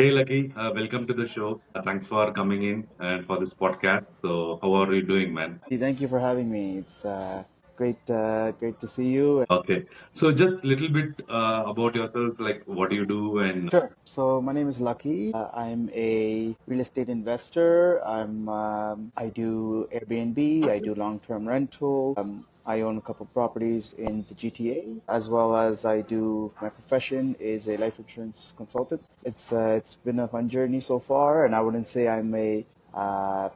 Hey, Lucky. Welcome to the show. Thanks for coming in and for this podcast. So, how are you doing, man? Thank you for having me. It's great to see you. Okay. So, just little bit about yourself, like what do you do and Sure. So my name is Lucky. I'm a real estate investor. I do Airbnb. I do long-term rental. I own a couple properties in the GTA, as well as I do. My profession is a life insurance consultant. It's been a fun journey so far, and I wouldn't say I'm a uh,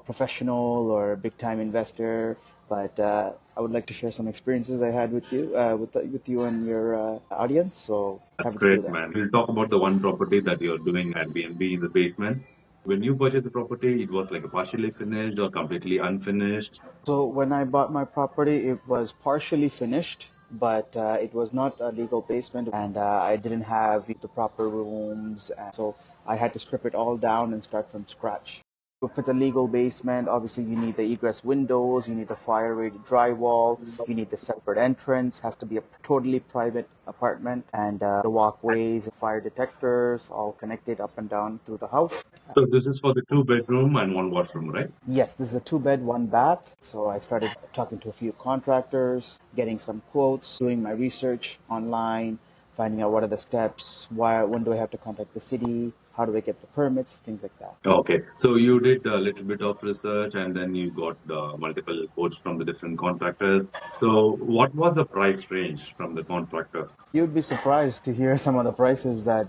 professional or big time investor, but I would like to share some experiences I had with you, with you and your audience. So that's happy to do great, that. man. We'll talk about the one property that you're doing at Airbnb in the basement. When you purchased the property, it was like a partially finished or completely unfinished. So when I bought my property, it was partially finished, but it was not a legal basement, and I didn't have the proper rooms, and so I had to strip it all down and start from scratch. If it's a legal basement, obviously you need the egress windows, you need the fire-rated drywall, you need the separate entrance, has to be a totally private apartment, and the walkways, fire detectors, all connected up and down through the house. So, this is for the two-bedroom and one washroom, right? Yes, this is a two bed, one bath. So I started talking to a few contractors, getting some quotes, doing my research online, finding out what are the steps, when do I have to contact the city, how do I get the permits, things like that. Okay, so you did a little bit of research and then you got multiple quotes from the different contractors. So, what was the price range from the contractors? You'd be surprised to hear some of the prices that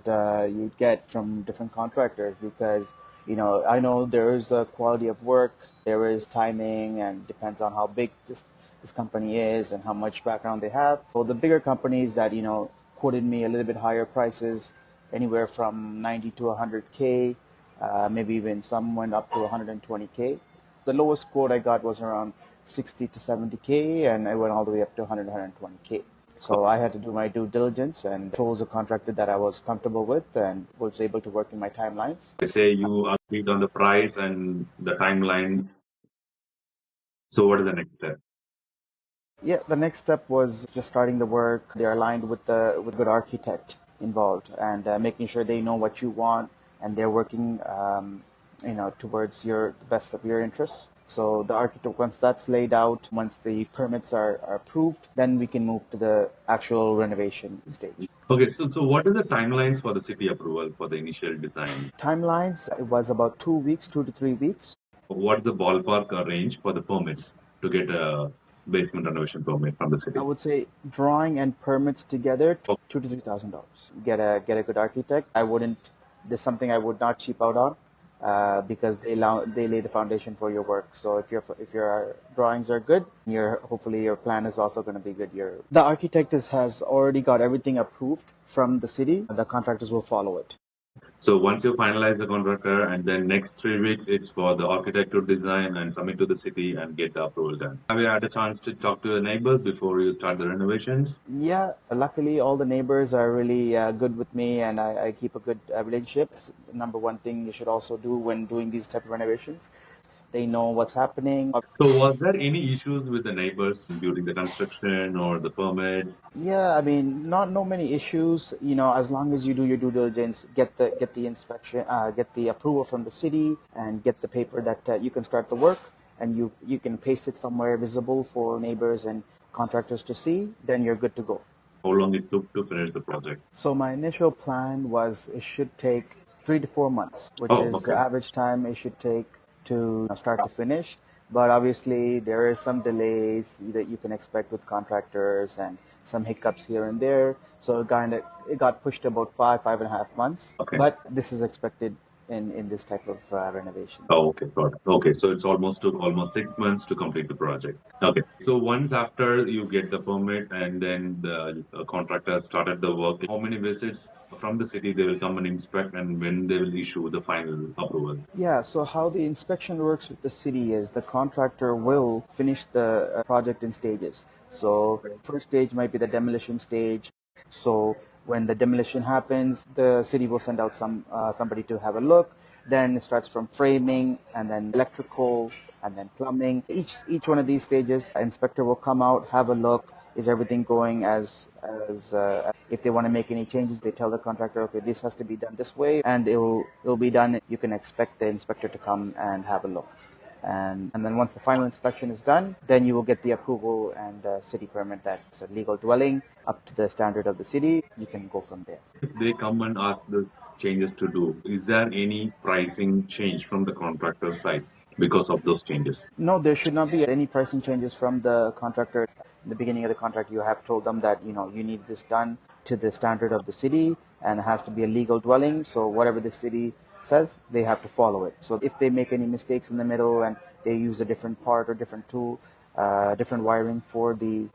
you'd get from different contractors because, I know there is a quality of work, there is timing, and depends on how big this company is and how much background they have. So the bigger companies that, quoted me a little bit higher prices, anywhere from 90 to 100K, maybe even some went up to 120K. The lowest quote I got was around 60 to 70K, and I went all the way up to 100, 120K. So I had to do my due diligence and chose a contractor that I was comfortable with and was able to work in my timelines. They say you agreed on the price and the timelines. So, what is the next step? Yeah, the next step was just starting the work. They're aligned with good architect involved and making sure they know what you want and they're working, towards the best of your interests. So the architect, once that's laid out, once the permits are approved, then we can move to the actual renovation stage. Okay, so what are the timelines for the city approval for the initial design? Timelines, it was about 2 weeks, 2 to 3 weeks. What's the ballpark range for the permits to get a basement renovation permit from the I city? would say drawing and permits together, Oh, $2,000 to $3,000. Get a good architect. I wouldn't. There's something I would not cheap out on, because they lay the foundation for your work. So if your drawings are good, hopefully your plan is also going to be good. The architect has already got everything approved from the city. The contractors will follow it. so once you finalize the contractor, and then next 3 weeks, it's for the architect to design and submit to the city and get the approval done. Have you had a chance to talk to the neighbors before you start the renovations? Yeah, luckily all the neighbors are really good with me, and I keep a good relationship. It's the number one thing you should also do when doing these type of renovations. They know what's happening. So, was there any issues with the neighbors during the construction or the permits? Yeah, I mean, not no many issues. As long as you do your due diligence, get the inspection, get the approval from the city, and get the paper that you can start the work, and you can paste it somewhere visible for neighbors and contractors to see. Then you're good to go. How long it took to finish the project? So my initial plan was it should take 3 to 4 months, which Oh, is the okay. average time it should take to start to finish. But obviously there is some delays that you can expect with contractors and some hiccups here and there. So it got pushed to about 5.5 months. Okay. But this is expected in this type of renovation. Oh, okay, got it. Okay, so it's almost took almost 6 months to complete the project. Okay, so once after you get the permit and then the contractor started the work, how many visits from the city they will come and inspect and when they will issue the final approval? Yeah, so how the inspection works with the city is the contractor will finish the project in stages. So first stage might be the demolition stage. So when the demolition happens, the city will send out somebody to have a look. Then it starts from framing and then electrical and then plumbing. Each one of these stages, inspector will come out, have a look, is everything going if they want to make any changes, they tell the contractor, okay, this has to be done this way, and it'll be done. You can expect the inspector to come and have a look. And then once the final inspection is done, then you will get the approval and city permit that's a legal dwelling up to the standard of the city. You can go from there. If they come and ask those changes to do, is there any pricing change from the contractor side because of those changes? No, there should not be any pricing changes from the contractor. In the beginning of the contract, you have told them that you need this done to the standard of the city, and it has to be a legal dwelling. So whatever the city says, they have to follow it. So if they make any mistakes in the middle and they use a different part or different tool, different wiring for the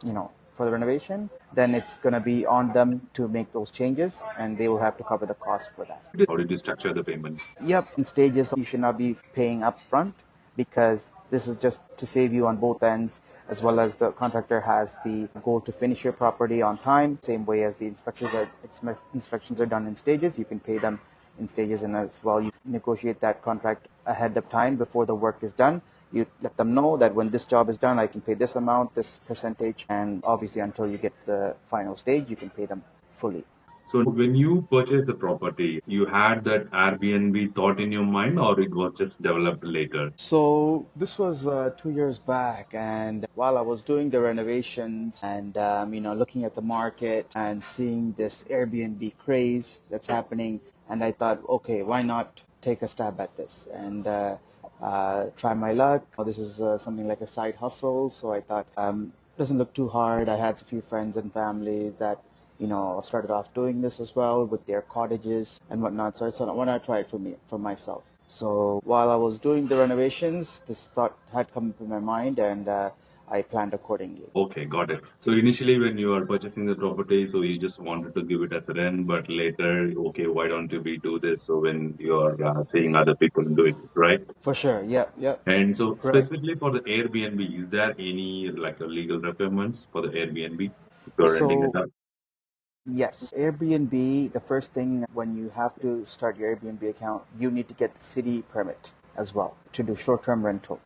renovation, then it's going to be on them to make those changes, and they will have to cover the cost for that. How did you structure the payments? Yep, in stages, you should not be paying up front because this is just to save you on both ends, as well as the contractor has the goal to finish your property on time. Same way as the inspections are done in stages, you can pay them in stages, and as well you negotiate that contract ahead of time before the work is done. You let them know that when this job is done, I can pay this amount, this percentage, and obviously until you get to the final stage, you can pay them fully. So when you purchased the property, you had that Airbnb thought in your mind, or it was just developed later? So this was 2 years back, and while I was doing the renovations and looking at the market and seeing this Airbnb craze that's happening, and I thought, okay, why not take a stab at this and try my luck? This is something like a side hustle, so I thought doesn't look too hard. I had a few friends and families that started off doing this as well with their cottages and whatnot. So I thought, why not try it for myself? So while I was doing the renovations, this thought had come into my mind, and I planned accordingly. Okay, got it. So initially, when you are purchasing the property, so you just wanted to give it as rent, but later, okay, why don't we do this? So when you're seeing other people doing it, right? For sure. Yeah, yeah. And so Correct. specifically for the Airbnb, is there any like a legal requirements for the Airbnb if you're renting it So out? yes, Airbnb, the first thing when you have to start your Airbnb account, you need to get the city permit as well to do short-term rental.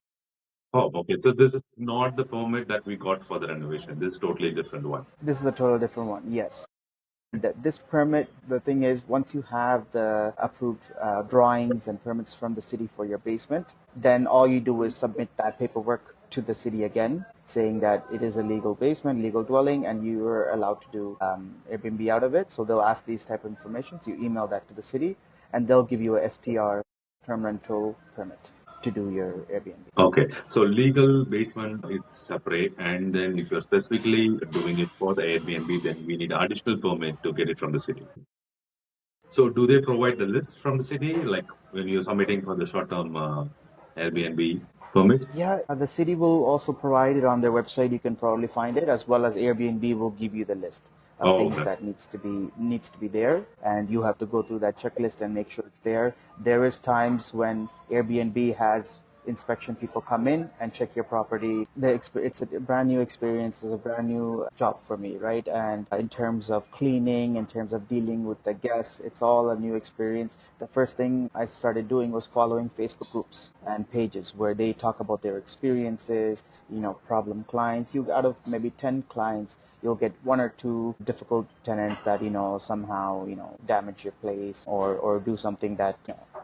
Oh, okay. So this is not the permit that we got for the renovation. This is totally different one. This is a total different one. Yes. This permit, the thing is, once you have the approved drawings and permits from the city for your basement, then all you do is submit that paperwork to the city again, saying that it is a legal basement, legal dwelling, and you are allowed to do Airbnb out of it. So they'll ask these type of information. So you email that to the city, and they'll give you a STR, term rental permit, to do your Airbnb. Okay. So legal basement is separate, and then if you're specifically doing it for the Airbnb, then we need additional permit to get it from the city. So do they provide the list from the city, like when you're submitting for the short-term Airbnb permit? Yeah, the city will also provide it on their website. You can probably find it, as well as Airbnb will give you the list of Oh, things okay. that needs to be there, and you have to go through that checklist and make sure it's there. There is times when Airbnb has inspection people come in and check your property. It's a brand new experience. It's a brand new job for me, right? And in terms of cleaning, in terms of dealing with the guests, it's all a new experience. The first thing I started doing was following Facebook groups and pages where they talk about their experiences, problem clients. You out of maybe 10 clients, you'll get one or two difficult tenants that somehow damage your place or do something that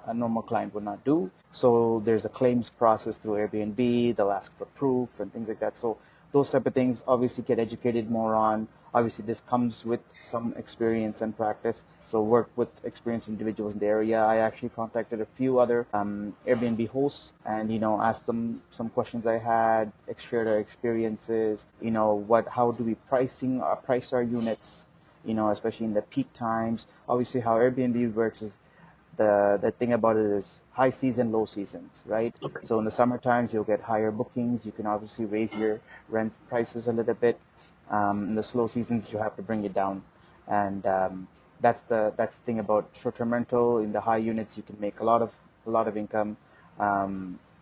a normal client would not do. So there's a claims process through Airbnb. They'll ask for proof and things like that. So those type of things obviously get educated more on. Obviously, this comes with some experience and practice. So work with experienced individuals in the area. I actually contacted a few other Airbnb hosts and asked them some questions I had, shared our experiences. How do we price our units? Especially in the peak times. Obviously, how Airbnb works is the thing about it is high season, low seasons, right? Okay. So in the summer times, you'll get higher bookings. You can obviously raise your rent prices a little bit. In the slow seasons, you have to bring it down, and that's the thing about short-term rental. In the high units, you can make a lot of income.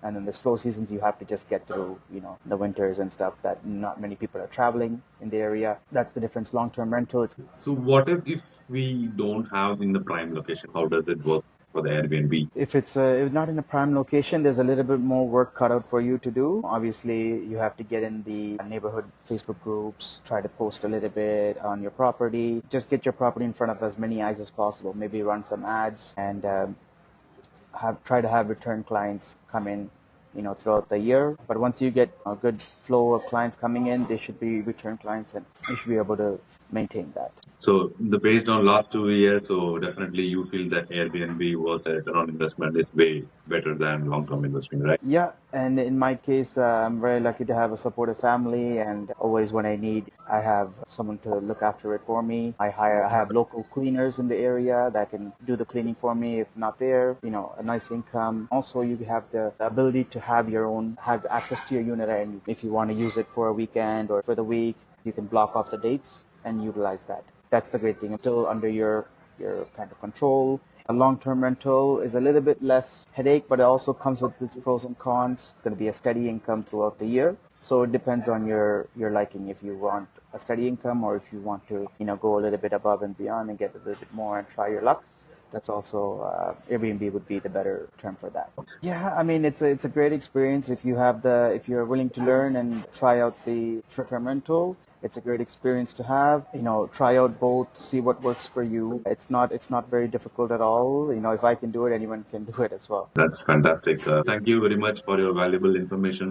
And then the slow seasons, you have to just get through, the winters and stuff that not many people are traveling in the area. That's the difference. Long-term rental, it's So what if we don't have in the prime location? How does it work for the Airbnb? if it's if not in a prime location, there's a little bit more work cut out for you to do. Obviously, you have to get in the neighborhood Facebook groups, try to post a little bit on your property. Just get your property in front of as many eyes as possible. Maybe run some ads and try to have return clients come in, throughout the year. But once you get a good flow of clients coming in, they should be return clients, and you should be able to maintain that. So the based on last 2 years, so definitely you feel that Airbnb was a return on investment is way better than long-term investing, right? Yeah, and in my case, I'm very lucky to have a supportive family, and always when I need, I have someone to look after it for me. I have local cleaners in the area that can do the cleaning for me if not there. A nice income. Also, you have the ability to have access to your unit, and if you want to use it for a weekend or for the week, you can block off the dates and utilize that. That's the great thing. It's still under your kind of control. A long-term rental is a little bit less headache, but it also comes with its pros and cons. It's going to be a steady income throughout the year. So it depends on your liking, if you want a steady income or if you want to, go a little bit above and beyond and get a little bit more and try your luck. That's also Airbnb would be the better term for that. Yeah, I mean it's a great experience if you're willing to learn and try out the short-term rental. It's a great experience to have. Try out both, see what works for you. It's not very difficult at all. If I can do it, anyone can do it as well. That's fantastic. Thank you very much for your valuable information.